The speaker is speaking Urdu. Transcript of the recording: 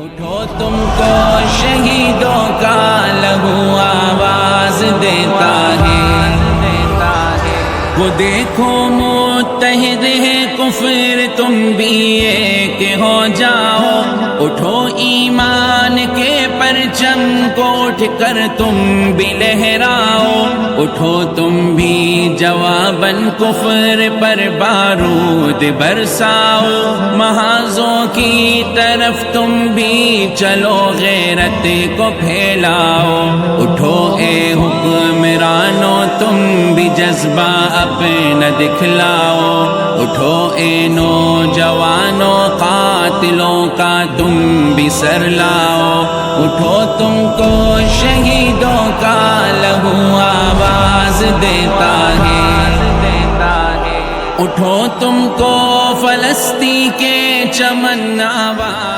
اٹھو تم کو شہیدوں کا لہو آواز دیتا ہے، وہ دیکھو متحد ہے کفر تم بھی ایک ہو جاؤ، اٹھو ایمان کے پرچم کو اٹھ کر تم بھی لہراؤ، اٹھو تم بھی جواباً کفر پر بارود برساؤ، محاذوں کی طرف تم بھی چلو غیرت کو پھیلاؤ، اٹھو اے حکمرانو تم بھی جذبہ اپنا دکھلاؤ، اٹھو اے نوجوانوں قاتلوں کا تم بھی سر لاؤ، اٹھو تم کو شہیدوں کا لہو آواز دیتا ہے، اٹھو تم کو فلسطین کے چمن آواز